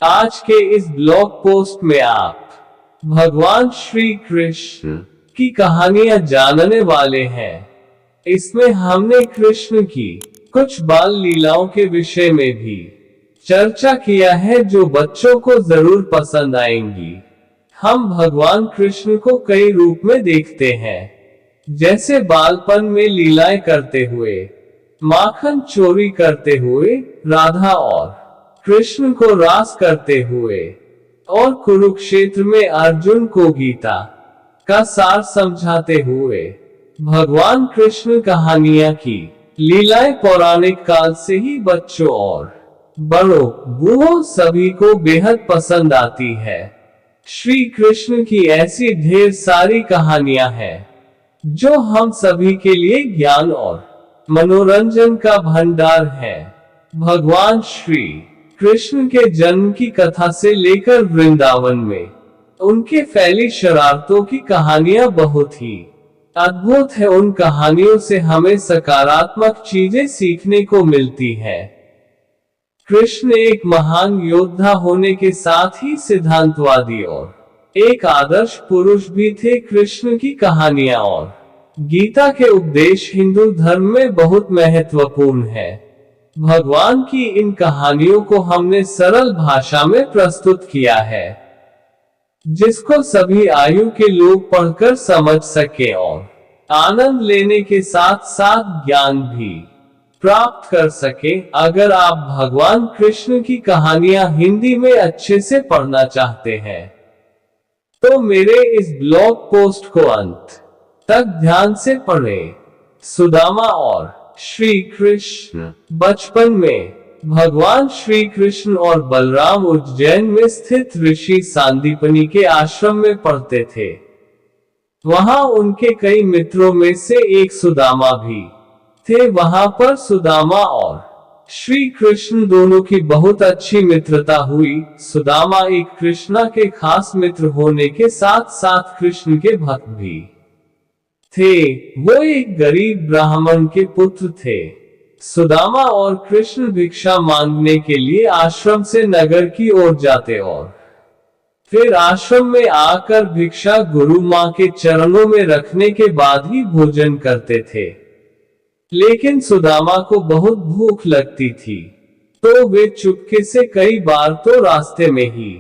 आज के इस ब्लॉग पोस्ट में आप भगवान श्री कृष्ण की कहानियां जानने वाले हैं। इसमें हमने कृष्ण की कुछ बाल लीलाओं के विषय में भी चर्चा किया है जो बच्चों को जरूर पसंद आएंगी। हम भगवान कृष्ण को कई रूप में देखते हैं, जैसे बालपन में लीलाएं करते हुए, माखन चोरी करते हुए, राधा और कृष्ण को रास करते हुए, और कुरुक्षेत्र में अर्जुन को गीता का सार समझाते हुए। भगवान कृष्ण कहानियां की लीलाएं पौराणिक काल से ही बच्चों और बड़ों बूढ़ों सभी को बेहद पसंद आती है। श्री कृष्ण की ऐसी ढेर सारी कहानियां हैं जो हम सभी के लिए ज्ञान और मनोरंजन का भंडार है। भगवान श्री कृष्ण के जन्म की कथा से लेकर वृंदावन में उनके फैली शरारतों की कहानियां बहुत ही अद्भुत है। उन कहानियों से हमें सकारात्मक चीजें सीखने को मिलती है। कृष्ण एक महान योद्धा होने के साथ ही सिद्धांतवादी और एक आदर्श पुरुष भी थे। कृष्ण की कहानियां और गीता के उपदेश हिंदू धर्म में बहुत महत्वपूर्ण है। भगवान की इन कहानियों को हमने सरल भाषा में प्रस्तुत किया है, जिसको सभी आयु के लोग पढ़कर समझ सके और आनंद लेने के साथ साथ ज्ञान भी प्राप्त कर सके। अगर आप भगवान कृष्ण की कहानियां हिंदी में अच्छे से पढ़ना चाहते हैं तो मेरे इस ब्लॉग पोस्ट को अंत तक ध्यान से पढ़ें। सुदामा और श्री कृष्ण बचपन में भगवान श्री कृष्ण और बलराम उज्जैन में स्थित ऋषि सांदीपनि के आश्रम में पढ़ते थे। वहां उनके कई मित्रों में से एक सुदामा भी थे। वहां पर सुदामा और श्री कृष्ण दोनों की बहुत अच्छी मित्रता हुई। सुदामा एक कृष्णा के खास मित्र होने के साथ साथ कृष्ण के भक्त भी थे। वो एक गरीब ब्राह्मण के पुत्र थे। सुदामा और कृष्ण भिक्षा मांगने के लिए आश्रम से नगर की ओर जाते और फिर आश्रम में आकर भिक्षा गुरु मां के चरणों में रखने के बाद ही भोजन करते थे। लेकिन सुदामा को बहुत भूख लगती थी, तो वे चुपके से कई बार तो रास्ते में ही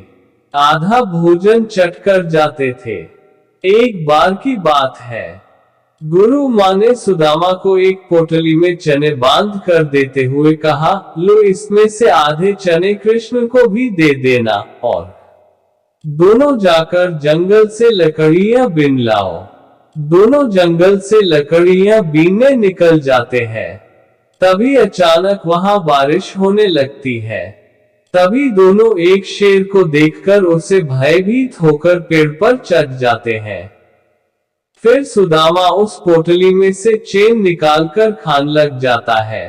आधा भोजन चट कर जाते थे। एक बार की बात है, गुरु मां ने सुदामा को एक पोटली में चने बांध कर देते हुए कहा, लो इसमें से आधे चने कृष्ण को भी दे देना और दोनों जाकर जंगल से लकड़ियां बीन लाओ। दोनों जंगल से लकड़ियां बीनने निकल जाते हैं। तभी अचानक वहां बारिश होने लगती है। तभी दोनों एक शेर को देखकर उसे भयभीत होकर पेड़ पर चढ़ जाते हैं। फिर सुदामा उस पोटली में से चेन निकालकर खाने लग जाता है।